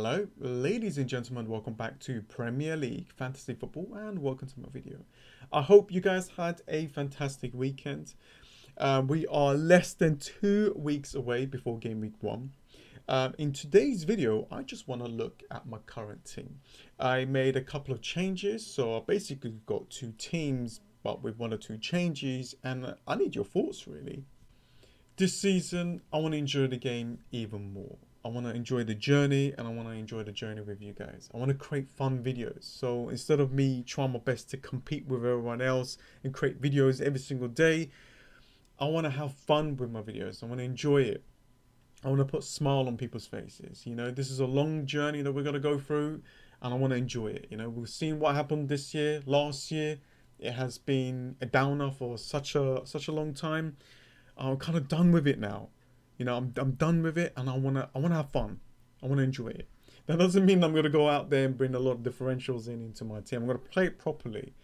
Hello, ladies and gentlemen, welcome back to Premier League Fantasy Football and welcome to my video. I hope you guys had a fantastic weekend. We are less than 2 weeks away before game week 1. In today's video, I just want to look at my current team. I made a couple of changes, so I basically got 2 teams, but with 1 or 2 changes, and I need your thoughts really. This season, I want to enjoy the game even more. I want to enjoy the journey and I want to enjoy the journey with you guys. I want to create fun videos. So instead of me trying my best to compete with everyone else and create videos every single day, I want to have fun with my videos. I want to enjoy it. I want to put a smile on people's faces. You know, this is a long journey that we're going to go through and I want to enjoy it. You know, we've seen what happened this year, last year. It has been a downer for such a long time. I'm kind of done with it now. You know, I'm done with it and I wanna have fun. I wanna enjoy it. That doesn't mean I'm gonna go out there and bring a lot of differentials into my team. I'm gonna play it properly,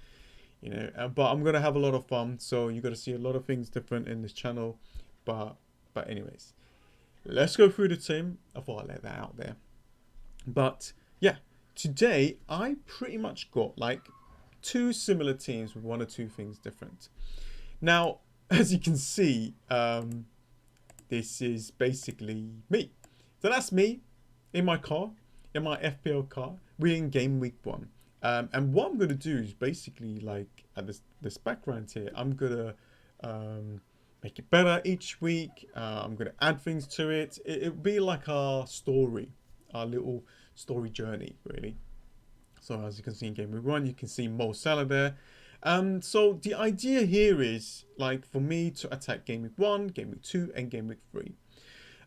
you know, but I'm gonna have a lot of fun. So you're gonna see a lot of things different in this channel. But anyways, let's go through the team. I thought I'd let that out there. But yeah, today I pretty much got like 2 similar teams with 1 or 2 things different. Now, as you can see, this is basically me. So that's me in my car, in my FPL car. We're in game week 1. And what I'm going to do is basically like at this background here, I'm going to make it better each week. I'm going to add things to it. It'll be like our story, our little story journey, really. So as you can see in game week 1, you can see Mo Salah there. So the idea here is like for me to attack game week 1, game week 2 and game week 3.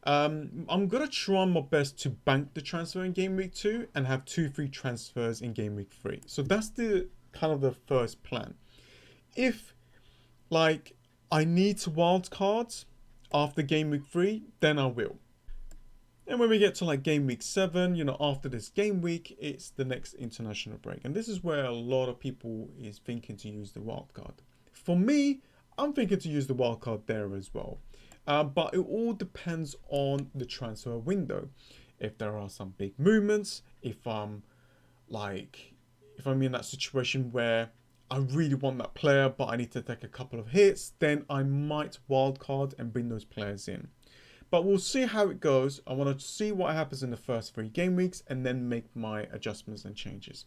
I'm going to try my best to bank the transfer in game week 2 and have 2 free transfers in game week 3. So that's the kind of the first plan. If like I need to wildcards after game week 3, then I will. And when we get to like game week 7, you know, after this game week, it's the next international break. And this is where a lot of people is thinking to use the wildcard. For me, I'm thinking to use the wildcard there as well. But it all depends on the transfer window. If there are some big movements, if I'm in that situation where I really want that player, but I need to take a couple of hits, then I might wildcard and bring those players in. But we'll see how it goes. I want to see what happens in the first 3 game weeks and then make my adjustments and changes.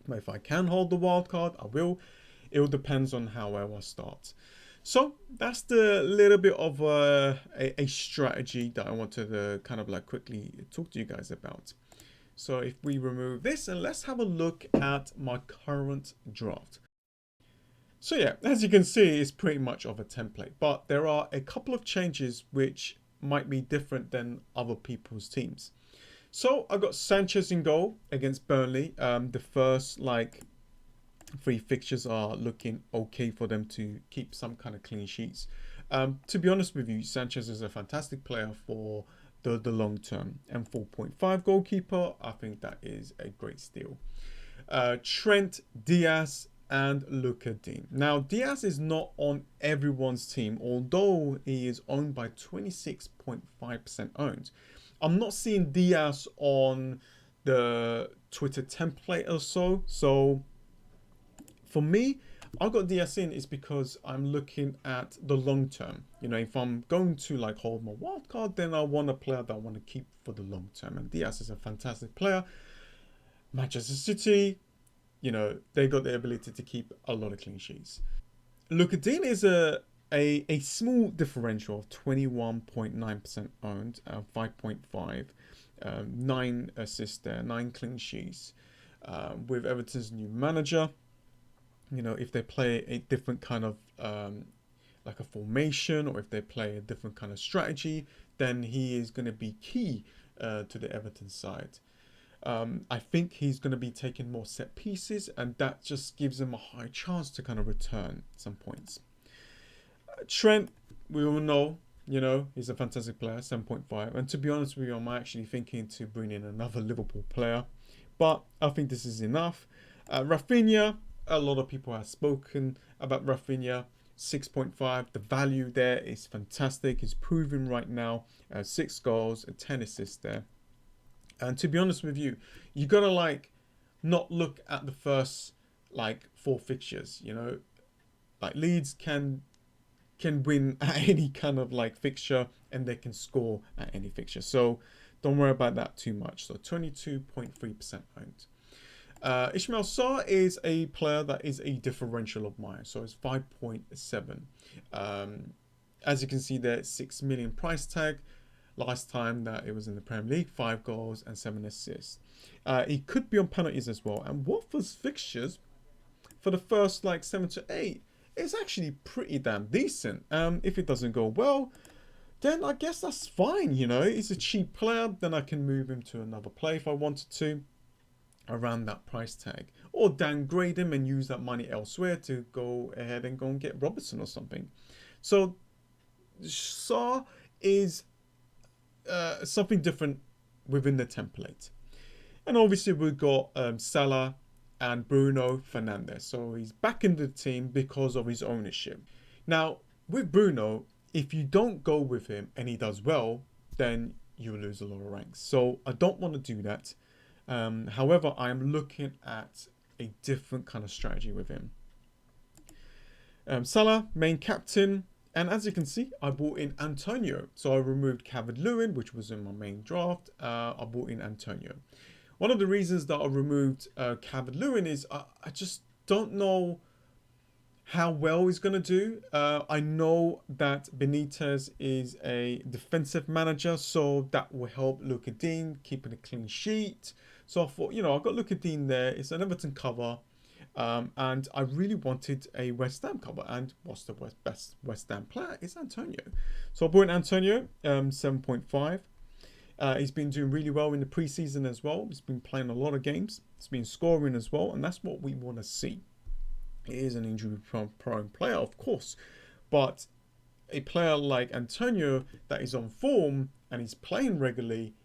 But if I can hold the wild card, I will. It all depends on how well I start. So that's the little bit of a strategy that I wanted to kind of like quickly talk to you guys about. So if we remove this and let's have a look at my current draft. So yeah, as you can see, it's pretty much of a template, but there are a couple of changes which might be different than other people's teams. So I got Sanchez in goal against Burnley. The first like 3 fixtures are looking okay for them to keep some kind of clean sheets. To be honest with you, Sanchez is a fantastic player for the long term, and 4.5 goalkeeper, I think that is a great steal. Trent, Diaz and Luca Dean. Now Diaz is not on everyone's team, although he is owned by 26.5% owned. I'm not seeing Diaz on the Twitter template or so. So for me, I got Diaz in is because I'm looking at the long term. You know, if I'm going to like hold my wild card, then I want a player that I want to keep for the long term. And Diaz is a fantastic player. Manchester City, you know, they got the ability to keep a lot of clean sheets. Luca Dean is a small differential of 21.9% owned, 5.5, 9 assists there, 9 clean sheets. With Everton's new manager, you know, if they play a different kind of like a formation, or if they play a different kind of strategy, then he is going to be key to the Everton side. I think he's going to be taking more set pieces, and that just gives him a high chance to kind of return some points. Trent, we all know, you know, he's a fantastic player, 7.5. And to be honest with you, I'm actually thinking to bring in another Liverpool player, but I think this is enough. Rafinha, a lot of people have spoken about Rafinha, 6.5. The value there is fantastic. He's proven right now, 6 goals and 10 assists there. And to be honest with you, you gotta like not look at the first like 4 fixtures. You know, like Leeds can win at any kind of like fixture, and they can score at any fixture. So don't worry about that too much. So 22.3% owned. Ismail Sarr is a player that is a differential of mine, so it's 5.7. As you can see there, 6 million price tag. Last time that it was in the Premier League, 5 goals and 7 assists. He could be on penalties as well. And Watford's fixtures for the first like 7 to 8 is actually pretty damn decent. If it doesn't go well, then I guess that's fine. You know, he's a cheap player. Then I can move him to another play if I wanted to, around that price tag, or downgrade him and use that money elsewhere to go ahead and go and get Robertson or something. So Sarr is something different within the template. And obviously we've got Salah and Bruno Fernandes. So he's back in the team because of his ownership. Now with Bruno, if you don't go with him and he does well, then you lose a lot of ranks. So I don't want to do that. However, I'm looking at a different kind of strategy with him. Salah, main captain. And as you can see, I brought in Antonio. So I removed Calvert-Lewin, which was in my main draft. I brought in Antonio. One of the reasons that I removed Calvert-Lewin is I just don't know how well he's going to do. I know that Benitez is a defensive manager, so that will help Luka Dean keeping a clean sheet. So I thought, you know, I've got Luka Dean there. It's an Everton cover. And I really wanted a West Ham cover. And what's the best West Ham player? It's Antonio. So I brought in Antonio, 7.5. He's been doing really well in the preseason as well. He's been playing a lot of games. He's been scoring as well. And that's what we want to see. He is an injury-prone player, of course. But a player like Antonio that is on form and he's playing regularly,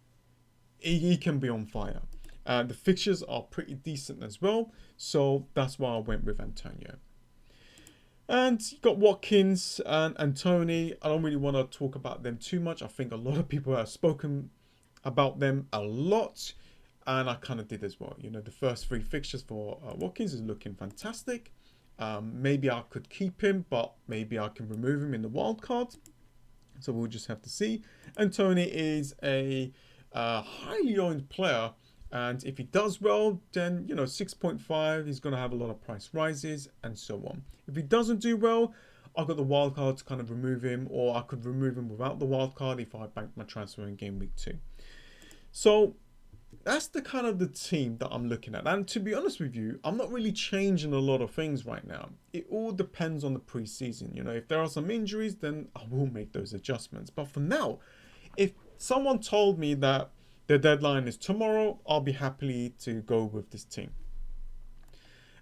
he can be on fire. The fixtures are pretty decent as well, so that's why I went with Antonio. And you got Watkins and Tony. I don't really want to talk about them too much. I think a lot of people have spoken about them a lot, and I kind of did as well. You know, the first 3 fixtures for Watkins is looking fantastic. Maybe I could keep him, but maybe I can remove him in the wild card. So we'll just have to see. And Tony is a highly owned player. And if he does well, then, you know, 6.5, he's going to have a lot of price rises and so on. If he doesn't do well, I've got the wild card to kind of remove him, or I could remove him without the wild card if I bank my transfer in game week 2. So that's the kind of the team that I'm looking at. And to be honest with you, I'm not really changing a lot of things right now. It all depends on the preseason. You know, if there are some injuries, then I will make those adjustments. But for now, if someone told me that the deadline is tomorrow, I'll be happy to go with this team.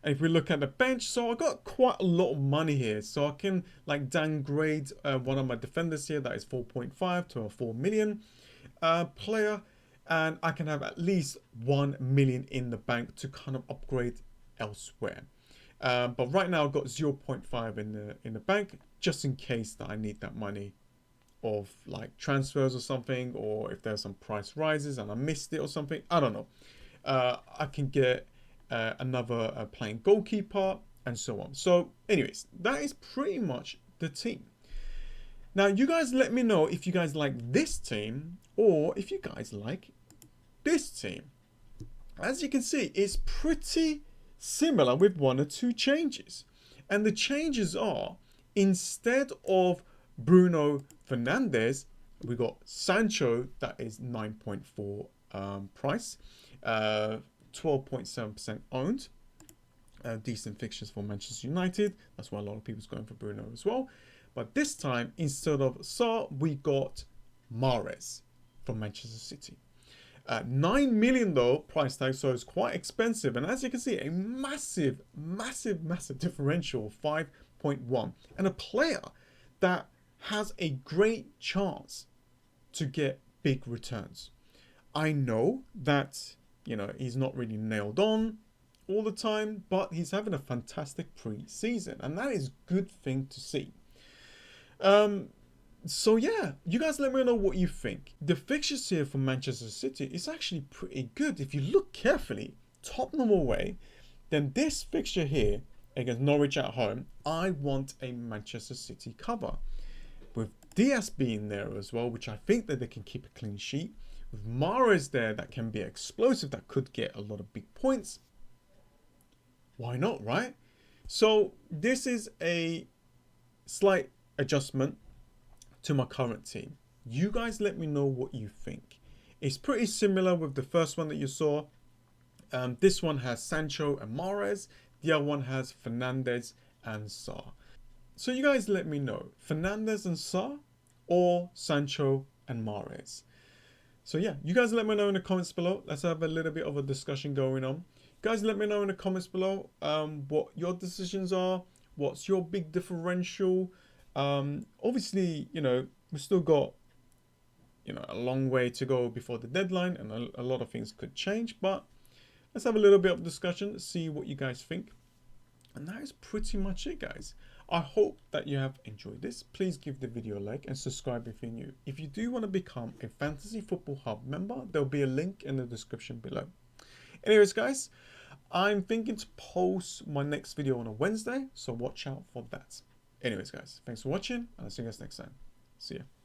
And if we look at the bench, so I got quite a lot of money here. So I can like downgrade one of my defenders here that is 4.5 to a 4 million player. And I can have at least 1 million in the bank to kind of upgrade elsewhere. But right now I've got 0.5 in the bank, just in case that I need that money of like transfers or something, or if there's some price rises and I missed it or something, I don't know. I can get another playing goalkeeper and so on. So anyways, that is pretty much the team. Now you guys let me know if you guys like this team or if you guys like this team. As you can see, it's pretty similar with 1 or 2 changes. And the changes are, instead of Bruno Fernandes, we got Sancho, that is 9.4 price, 12.7% owned. Decent fixtures for Manchester United. That's why a lot of people's going for Bruno as well. But this time, instead of Sarr, we got Mahrez from Manchester City. 9 million though price tag, so it's quite expensive. And as you can see, a massive differential of 5.1, and a player that has a great chance to get big returns. I know that, you know, he's not really nailed on all the time, but he's having a fantastic pre-season, and that is a good thing to see. So yeah, you guys let me know what you think. The fixtures here for Manchester City is actually pretty good. If you look carefully, Tottenham away, then this fixture here against Norwich at home, I want a Manchester City cover. With Diaz being there as well, which I think that they can keep a clean sheet. With Mahrez there, that can be explosive, that could get a lot of big points. Why not, right? So this is a slight adjustment to my current team. You guys let me know what you think. It's pretty similar with the first one that you saw. This one has Sancho and Mahrez. The other one has Fernandes and Sarr. So you guys let me know, Fernandes and Sarr or Sancho and Mahrez. So yeah, you guys let me know in the comments below. Let's have a little bit of a discussion going on. Guys, let me know in the comments below what your decisions are. What's your big differential? Obviously, you know, we've still got, you know, a long way to go before the deadline, and a lot of things could change, but let's have a little bit of discussion, see what you guys think. And that is pretty much it, guys. I hope that you have enjoyed this. Please give the video a like and subscribe if you're new. If you do want to become a Fantasy Football Hub member, there'll be a link in the description below. Anyways, guys, I'm thinking to post my next video on a Wednesday, so watch out for that. Anyways, guys, thanks for watching, and I'll see you guys next time. See ya.